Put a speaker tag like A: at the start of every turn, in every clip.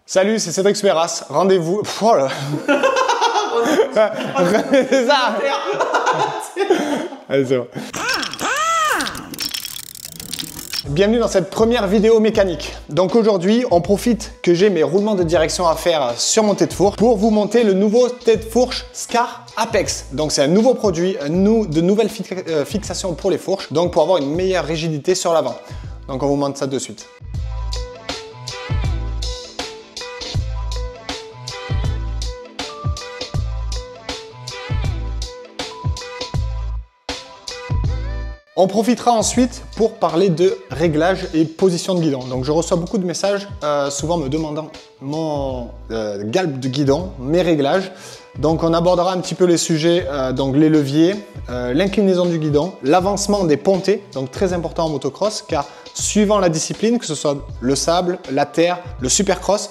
A: Salut, c'est Cédric Superas. Rendez-vous. Oh là. C'est ça. Allez, c'est bon. Bienvenue dans cette première vidéo mécanique. Donc aujourd'hui, on profite que j'ai mes roulements de direction à faire sur mon tête-fourche pour vous monter le nouveau tête-fourche Scar Apex. Donc c'est un nouveau produit, de nouvelles fixations pour les fourches, donc pour avoir une meilleure rigidité sur l'avant. Donc on vous montre ça de suite. On profitera ensuite pour parler de réglage et position de guidon. Donc je reçois beaucoup de messages, souvent me demandant mon galbe de guidon, mes réglages. Donc on abordera un petit peu les sujets, donc les leviers, l'inclinaison du guidon, l'avancement des pontées, donc très important en motocross, car suivant la discipline, que ce soit le sable, la terre, le supercross,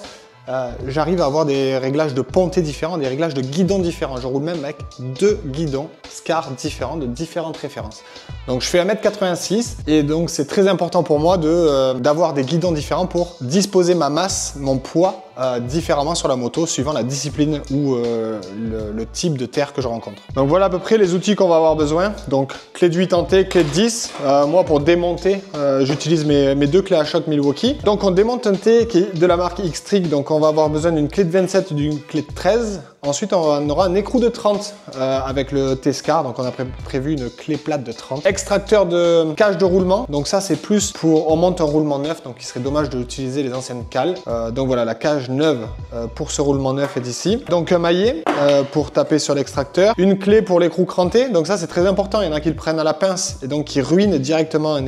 A: j'arrive à avoir des réglages de pontée différents, des réglages de guidon différents. Je roule même avec deux guidons Scar différents, de différentes références. Donc je fais 1m86 et donc c'est très important pour moi d'avoir des guidons différents pour disposer ma masse, mon poids différemment sur la moto suivant la discipline ou le type de terre que je rencontre. Donc voilà à peu près les outils qu'on va avoir besoin. Donc clé de 8 en T, clé de 10. Moi pour démonter, j'utilise mes deux clés à choc Milwaukee. Donc on démonte un T qui est de la marque X-Trig, donc on va avoir besoin d'une clé de 27 et d'une clé de 13. Ensuite on aura un écrou de 30 avec le T-Scar, donc on a prévu une clé plate de 30. Extracteur de cage de roulement, donc ça c'est plus pour, on monte un roulement neuf, donc il serait dommage d'utiliser les anciennes cales. Donc voilà, la cage neuve pour ce roulement neuf est ici. Donc un maillet pour taper sur l'extracteur, une clé pour l'écrou cranté, donc ça c'est très important, il y en a qui le prennent à la pince et donc qui ruinent directement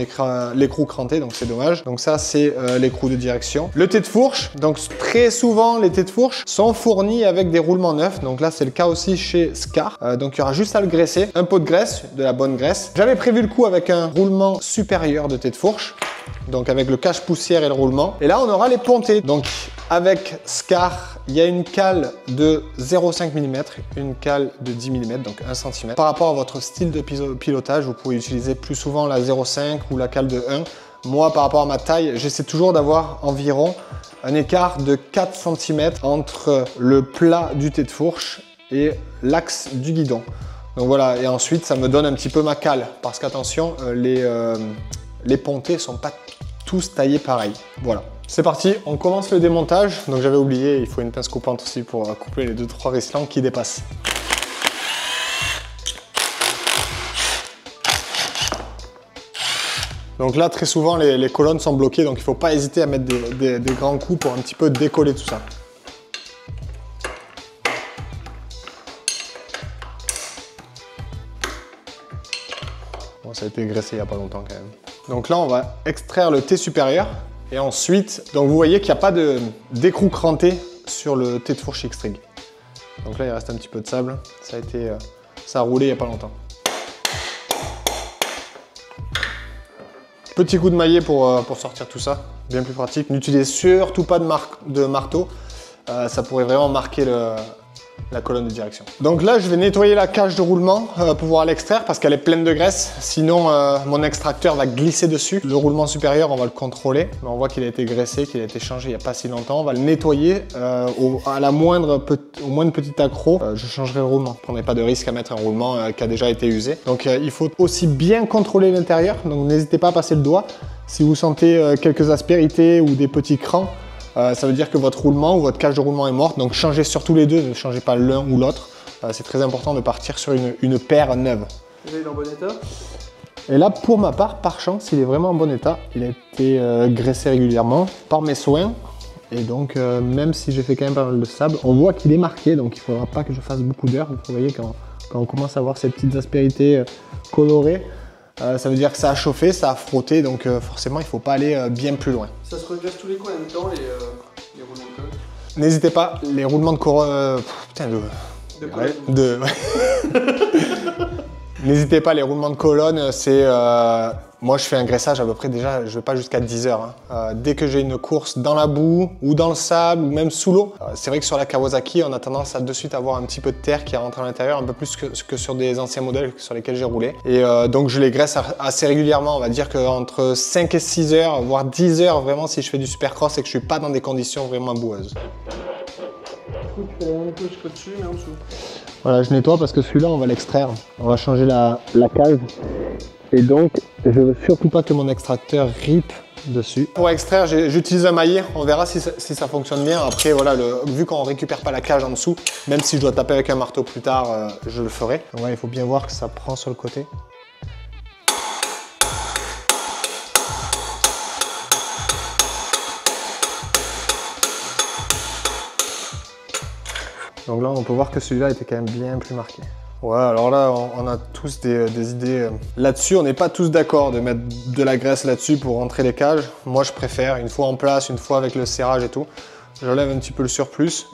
A: l'écrou cranté, donc c'est dommage. Donc ça c'est l'écrou de direction. Le tête-fourche, donc très souvent les tête-fourches sont fournis avec des roulements neufs, donc là c'est le cas aussi chez Scar. Donc il y aura juste à le graisser, un pot de graisse, de la bonne graisse. J'avais prévu le coup avec un roulement supérieur de tête-fourche, donc avec le cache-poussière et le roulement. Et là on aura les pontées. Donc avec Scar, il y a une cale de 0,5 mm, une cale de 10 mm, donc 1 cm. Par rapport à votre style de pilotage, vous pouvez utiliser plus souvent la 0,5 ou la cale de 1. Moi, par rapport à ma taille, j'essaie toujours d'avoir environ un écart de 4 cm entre le plat du tête-fourche et l'axe du guidon. Donc voilà, et ensuite ça me donne un petit peu ma cale, parce qu'attention, les pontées ne sont pas tous taillés pareil. Voilà. C'est parti, on commence le démontage. Donc j'avais oublié, il faut une pince coupante aussi pour couper les 2-3 rislants qui dépassent. Donc là, très souvent, les colonnes sont bloquées, donc il ne faut pas hésiter à mettre des grands coups pour un petit peu décoller tout ça. Bon, ça a été graissé il n'y a pas longtemps quand même. Donc là, on va extraire le T supérieur. Et ensuite, donc vous voyez qu'il n'y a pas d'écrou cranté sur le tête-fourche X-Trig. Donc là, il reste un petit peu de sable. Ça a roulé il n'y a pas longtemps. Petit coup de maillet pour sortir tout ça, bien plus pratique. N'utilisez surtout pas de marteau, ça pourrait vraiment marquer la colonne de direction. Donc là, je vais nettoyer la cage de roulement pour pouvoir l'extraire parce qu'elle est pleine de graisse. Sinon, mon extracteur va glisser dessus. Le roulement supérieur, on va le contrôler. On voit qu'il a été graissé, qu'il a été changé il n'y a pas si longtemps. On va le nettoyer au moindre petit accroc. Je changerai le roulement. Je ne prendrai pas de risque à mettre un roulement qui a déjà été usé. Donc il faut aussi bien contrôler l'intérieur. Donc n'hésitez pas à passer le doigt. Si vous sentez quelques aspérités ou des petits crans, ça veut dire que votre roulement ou votre cage de roulement est morte, donc changez surtout les deux, ne changez pas l'un ou l'autre. C'est très important de partir sur une paire neuve.
B: Il est en bon état?
A: Et là, pour ma part, par chance, il est vraiment en bon état. Il a été graissé régulièrement par mes soins. Et donc, même si j'ai fait quand même pas mal de sable, on voit qu'il est marqué, donc il ne faudra pas que je fasse beaucoup d'heures. Vous voyez, quand on commence à avoir ces petites aspérités colorées, ça veut dire que ça a chauffé, ça a frotté, donc forcément il ne faut pas aller bien plus loin.
B: Ça se regraisse tous les coins en même temps, les roulements de colle?
A: N'hésitez pas, les roulements de couronne... putain, N'hésitez pas, les roulements de colonne, c'est... moi, je fais un graissage à peu près déjà, je vais pas jusqu'à 10 heures. Hein. Dès que j'ai une course dans la boue, ou dans le sable, ou même sous l'eau, c'est vrai que sur la Kawasaki, on a tendance à de suite avoir un petit peu de terre qui rentre à l'intérieur, un peu plus que sur des anciens modèles sur lesquels j'ai roulé. Et donc, je les graisse assez régulièrement. On va dire qu'entre 5 et 6 heures, voire 10 heures, vraiment, si je fais du supercross et que je suis pas dans des conditions vraiment boueuses.
B: Du coup, tu fais la même chose qu'au-dessus, mais en dessous.
A: Voilà, je nettoie parce que celui-là, on va l'extraire. On va changer la cage. Et donc, je veux surtout pas que mon extracteur rip dessus. Pour extraire, j'utilise un maillet. On verra si ça fonctionne bien. Après, voilà, vu qu'on récupère pas la cage en dessous, même si je dois taper avec un marteau plus tard, je le ferai. Donc, ouais, il faut bien voir que ça prend sur le côté. Donc là, on peut voir que celui-là était quand même bien plus marqué. Ouais, alors là, on a tous des idées. Là-dessus, on n'est pas tous d'accord de mettre de la graisse là-dessus pour rentrer les cages. Moi, je préfère, une fois en place, une fois avec le serrage et tout. J'enlève un petit peu le surplus.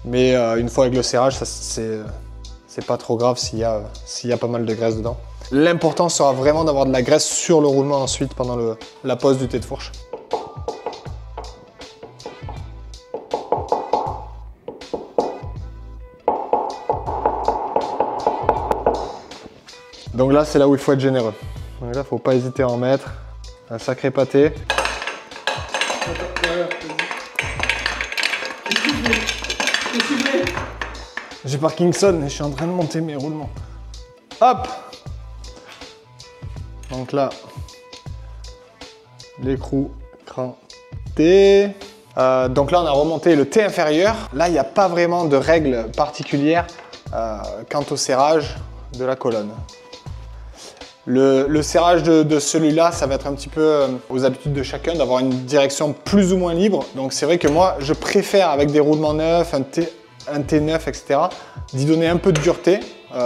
A: Mais une fois avec le serrage, c'est pas trop grave s'il y a pas mal de graisse dedans. L'important sera vraiment d'avoir de la graisse sur le roulement ensuite pendant la pose du thé de fourche. Donc là, c'est là où il faut être généreux. Donc là, il ne faut pas hésiter à en mettre. Un sacré pâté. J'ai Parkinson et je suis en train de monter mes roulements. Hop! Donc là, l'écrou cranté. Donc là, on a remonté le thé inférieur. Là, il n'y a pas vraiment de règle particulière quant au serrage de la colonne. Le serrage de celui-là, ça va être un petit peu aux habitudes de chacun, d'avoir une direction plus ou moins libre. Donc c'est vrai que moi, je préfère avec des roulements neufs, un thé neuf, etc., d'y donner un peu de dureté.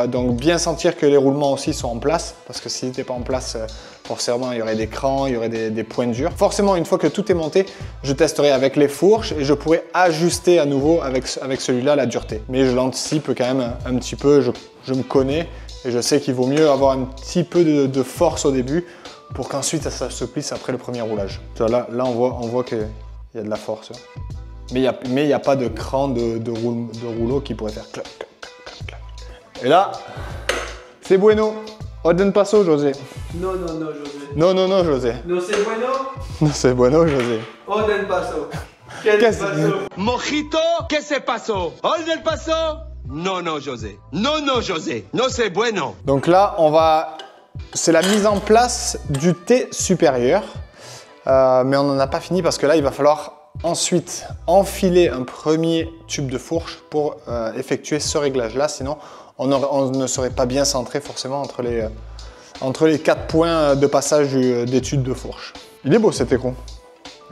A: Donc bien sentir que les roulements aussi sont en place, parce que s'ils n'étaient pas en place, forcément il y aurait des crans, il y aurait des points durs. Forcément, une fois que tout est monté, je testerai avec les fourches et je pourrai ajuster à nouveau avec celui-là la dureté. Mais je l'anticipe quand même un petit peu, je me connais. Et je sais qu'il vaut mieux avoir un petit peu de force au début pour qu'ensuite ça se plisse après le premier roulage. Là on voit qu'il y a de la force. Mais il n'y a pas de cran de rouleau qui pourrait faire clac, clac, clac, clac. Et là, c'est bueno. Oden paso, José.
B: Non, José.
A: Non, José.
B: No c'est bueno.
A: No c'est bueno, José.
B: Oden paso. Quel paso.
C: Mojito, ¿qué se pasó? ¿Oden paso? Non, José. Non, José. No c'est bueno.
A: Donc là, c'est la mise en place du thé supérieur. Mais on n'en a pas fini parce que là, il va falloir ensuite enfiler un premier tube de fourche pour effectuer ce réglage-là. Sinon, on ne serait pas bien centré forcément entre les 4 points de passage des tubes de fourche. Il est beau cet écrou.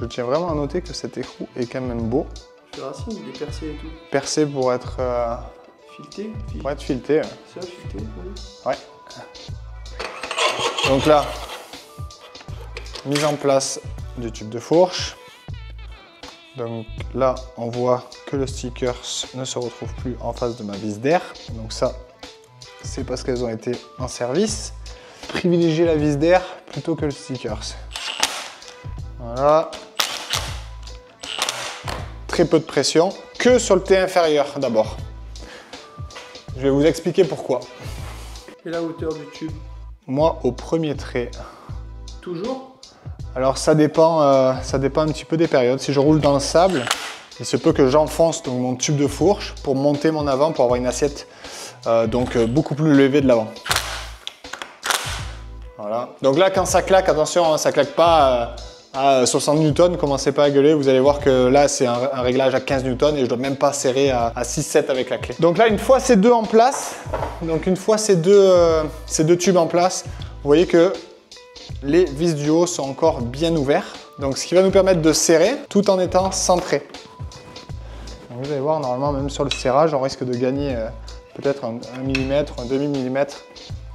A: Je tiens vraiment à noter que cet écrou est quand même beau.
B: Je suis racine, il est percé et tout.
A: Percé pour être...
B: Fileté.
A: Pour être fileté.
B: Ça, fileté, oui.
A: Ouais. Donc là, mise en place du tube de fourche. Donc là, on voit que le sticker ne se retrouve plus en face de ma vis d'air. Donc ça, c'est parce qu'elles ont été en service. Privilégier la vis d'air plutôt que le sticker. Voilà. Très peu de pression, que sur le thé inférieur d'abord. Je vais vous expliquer pourquoi.
B: Et la hauteur du tube?
A: Moi, au premier trait.
B: Toujours?
A: Alors ça dépend un petit peu des périodes. Si je roule dans le sable, il se peut que j'enfonce donc mon tube de fourche pour monter mon avant, pour avoir une assiette beaucoup plus levée de l'avant. Voilà. Donc là, quand ça claque, attention, hein, ça claque pas à 60 newtons, commencez pas à gueuler, vous allez voir que là c'est un réglage à 15 newtons et je dois même pas serrer à 6-7 avec la clé. Donc là, une fois ces deux en place, donc une fois ces deux tubes en place, vous voyez que les vis du haut sont encore bien ouverts. Donc ce qui va nous permettre de serrer tout en étant centré. Donc, vous allez voir, normalement même sur le serrage, on risque de gagner peut-être un millimètre, un demi-millimètre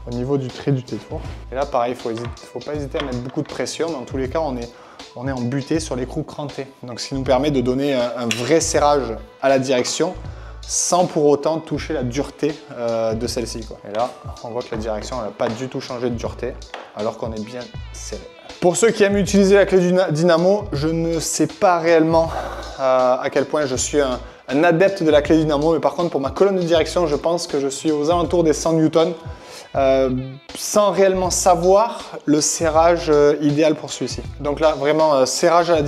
A: au niveau du trait du thé de fourche. Et là pareil, il ne faut pas hésiter à mettre beaucoup de pression. Dans tous les cas, on est en butée sur l'écrou cranté. Donc ce qui nous permet de donner un vrai serrage à la direction sans pour autant toucher la dureté de celle-ci. Et là, on voit que la direction n'a pas du tout changé de dureté, alors qu'on est bien serré. Pour ceux qui aiment utiliser la clé du dynamo, je ne sais pas réellement à quel point je suis un adepte de la clé dynamo, mais par contre pour ma colonne de direction, je pense que je suis aux alentours des 100 newtons, sans réellement savoir le serrage idéal pour celui-ci. Donc là, vraiment serrage à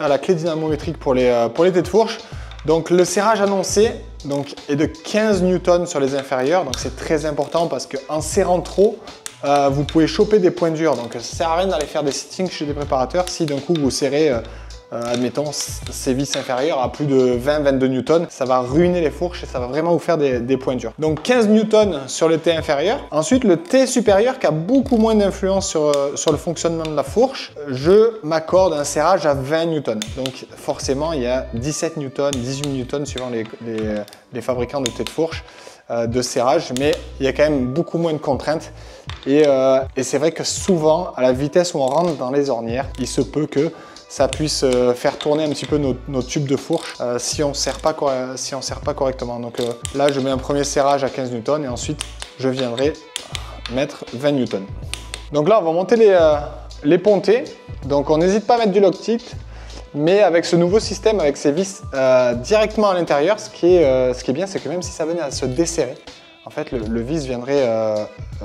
A: la clé dynamométrique pour les têtes de fourche. Donc le serrage annoncé est de 15 newtons sur les inférieurs, donc c'est très important parce qu'en serrant trop, vous pouvez choper des points durs. Donc ça ne sert à rien d'aller faire des sittings chez des préparateurs si d'un coup vous serrez, admettons, ces vis inférieures à plus de 20-22 newtons. Ça va ruiner les fourches et ça va vraiment vous faire des points durs. Donc 15 newtons sur le T inférieur. Ensuite le T supérieur qui a beaucoup moins d'influence sur le fonctionnement de la fourche, je m'accorde un serrage à 20 newtons. Donc forcément il y a 17 newtons, 18 newtons suivant les fabricants de T de fourche de serrage, mais il y a quand même beaucoup moins de contraintes et c'est vrai que souvent à la vitesse où on rentre dans les ornières, il se peut que ça puisse faire tourner un petit peu nos tubes de fourche si on ne serre pas correctement. Donc là je mets un premier serrage à 15 newtons et ensuite je viendrai mettre 20 newtons. Donc là on va monter les pontées, donc on n'hésite pas à mettre du Loctite. Mais avec ce nouveau système, avec ces vis directement à l'intérieur, ce qui est bien, c'est que même si ça venait à se desserrer, en fait, le vis viendrait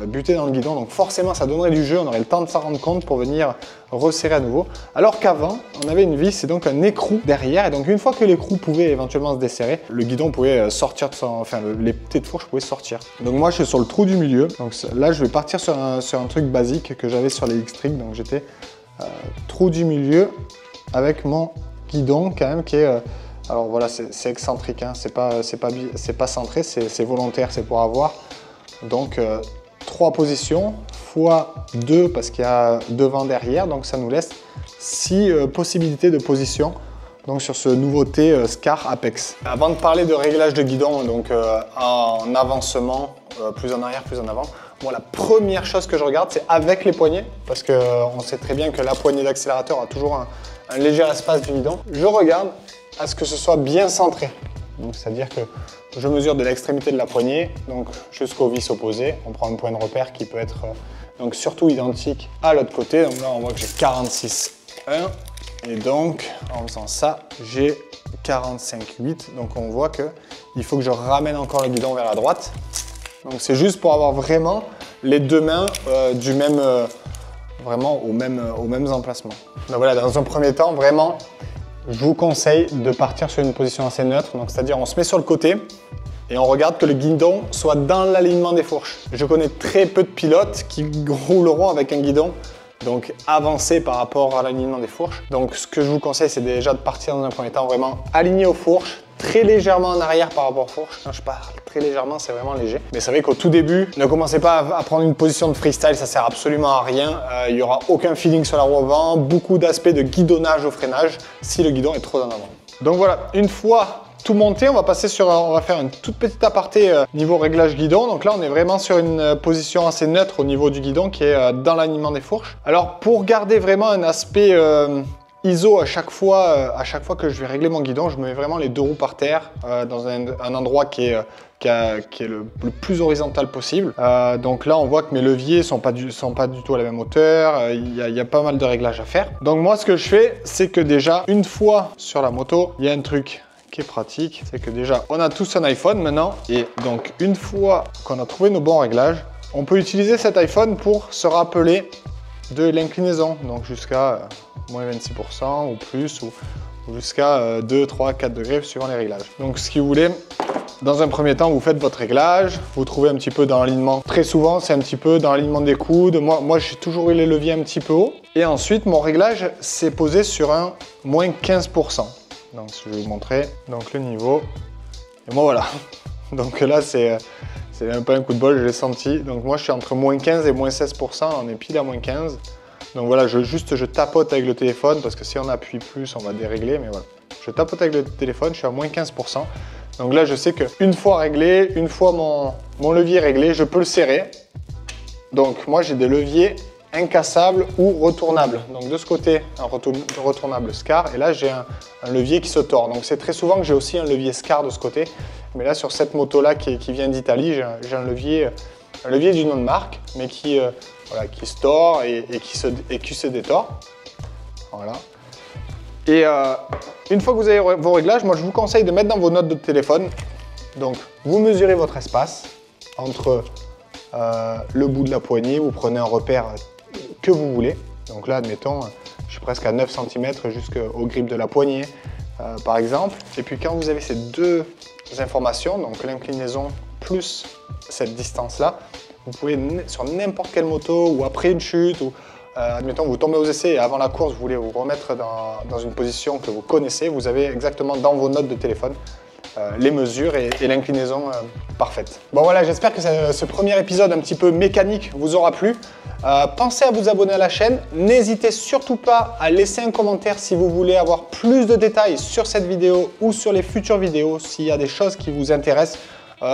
A: buter dans le guidon. Donc forcément, ça donnerait du jeu, on aurait le temps de s'en rendre compte pour venir resserrer à nouveau. Alors qu'avant, on avait une vis et donc un écrou derrière. Et donc une fois que l'écrou pouvait éventuellement se desserrer, le guidon pouvait sortir de les têtes de fourche pouvaient sortir. Donc moi, je suis sur le trou du milieu. Donc là, je vais partir sur un truc basique que j'avais sur les X-Trig. Donc j'étais trou du milieu, avec mon guidon quand même qui est, alors voilà, c'est excentrique, hein, c'est pas centré, c'est volontaire, c'est pour avoir donc 3 positions fois 2 parce qu'il y a devant derrière, donc ça nous laisse 6 possibilités de position donc sur ce nouveau T Scar Apex. Avant de parler de réglage de guidon, donc en avancement, plus en arrière, plus en avant, moi la première chose que je regarde c'est avec les poignées parce qu'on sait très bien que la poignée d'accélérateur a toujours un léger espace du guidon. Je regarde à ce que ce soit bien centré. Donc c'est-à-dire que je mesure de l'extrémité de la poignée donc jusqu'au vis opposé. On prend un point de repère qui peut être donc surtout identique à l'autre côté. Donc là on voit que j'ai 46,1 et donc en faisant ça j'ai 45,8. Donc on voit qu'il faut que je ramène encore le guidon vers la droite. Donc c'est juste pour avoir vraiment les deux mains du même vraiment aux mêmes emplacements. Donc voilà, dans un premier temps, vraiment, je vous conseille de partir sur une position assez neutre. Donc c'est-à-dire on se met sur le côté et on regarde que le guidon soit dans l'alignement des fourches. Je connais très peu de pilotes qui rouleront avec un guidon donc avancé par rapport à l'alignement des fourches. Donc ce que je vous conseille, c'est déjà de partir dans un premier temps vraiment aligné aux fourches, très légèrement en arrière par rapport aux fourches. Quand je parle très légèrement, c'est vraiment léger. Mais c'est vrai qu'au tout début, ne commencez pas à prendre une position de freestyle, ça sert absolument à rien. Il n'y aura aucun feeling sur la roue avant, beaucoup d'aspects de guidonnage au freinage si le guidon est trop en avant. Donc voilà, une fois tout monté, on va faire une toute petite aparté niveau réglage guidon. Donc là, on est vraiment sur une position assez neutre au niveau du guidon qui est dans l'alignement des fourches. Alors pour garder vraiment un aspect ISO à chaque fois que je vais régler mon guidon, je mets vraiment les deux roues par terre dans un endroit qui est le plus horizontal possible. Donc là, on voit que mes leviers sont pas du tout à la même hauteur. Il y a pas mal de réglages à faire. Donc moi, ce que je fais, c'est que déjà, une fois sur la moto, il y a un truc qui est pratique, c'est que déjà, on a tous un iPhone maintenant. Et donc, une fois qu'on a trouvé nos bons réglages, on peut utiliser cet iPhone pour se rappeler de l'inclinaison. Donc jusqu'à moins 26% ou plus, ou jusqu'à 2, 3, 4 degrés suivant les réglages. Donc ce que vous voulez, dans un premier temps, vous faites votre réglage, vous trouvez un petit peu dans l'alignement. Très souvent, c'est un petit peu dans l'alignement des coudes. Moi j'ai toujours eu les leviers un petit peu haut. Et ensuite, mon réglage s'est posé sur un moins 15%. Donc je vais vous montrer donc, le niveau. Et moi voilà. Donc là, c'est même pas un coup de bol, je l'ai senti. Donc moi, je suis entre moins 15 et moins 16%. On est pile à moins 15. Donc voilà, je tapote avec le téléphone parce que si on appuie plus, on va dérégler. Mais voilà, je tapote avec le téléphone, je suis à moins 15%. Donc là, je sais qu'une fois réglé, une fois mon levier réglé, je peux le serrer. Donc moi, j'ai des leviers incassables ou retournables. Donc de ce côté, un retournable SCAR. Et là, j'ai un levier qui se tord. Donc c'est très souvent que j'ai aussi un levier SCAR de ce côté. Mais là, sur cette moto-là qui vient d'Italie, j'ai un levier du nom de marque, mais qui se tord et qui se détord. Voilà. Et une fois que vous avez vos réglages, moi je vous conseille de mettre dans vos notes de téléphone. Donc, vous mesurez votre espace entre le bout de la poignée, vous prenez un repère que vous voulez. Donc là, admettons, je suis presque à 9 cm jusqu'au grip de la poignée, par exemple. Et puis quand vous avez ces deux informations, donc l'inclinaison plus cette distance-là, vous pouvez, sur n'importe quelle moto ou après une chute, ou admettons vous tombez aux essais et avant la course, vous voulez vous remettre dans une position que vous connaissez, vous avez exactement dans vos notes de téléphone les mesures et l'inclinaison parfaite. Bon voilà, j'espère que ce premier épisode un petit peu mécanique vous aura plu. Pensez à vous abonner à la chaîne. N'hésitez surtout pas à laisser un commentaire si vous voulez avoir plus de détails sur cette vidéo ou sur les futures vidéos, s'il y a des choses qui vous intéressent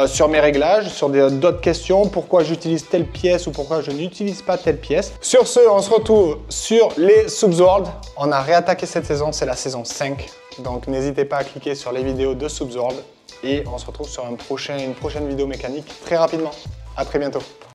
A: sur mes réglages, sur d'autres questions, pourquoi j'utilise telle pièce ou pourquoi je n'utilise pas telle pièce. Sur ce, on se retrouve sur les Subsworld. On a réattaqué cette saison, c'est la saison 5. Donc n'hésitez pas à cliquer sur les vidéos de Subsworld et on se retrouve sur une prochaine vidéo mécanique très rapidement. À très bientôt.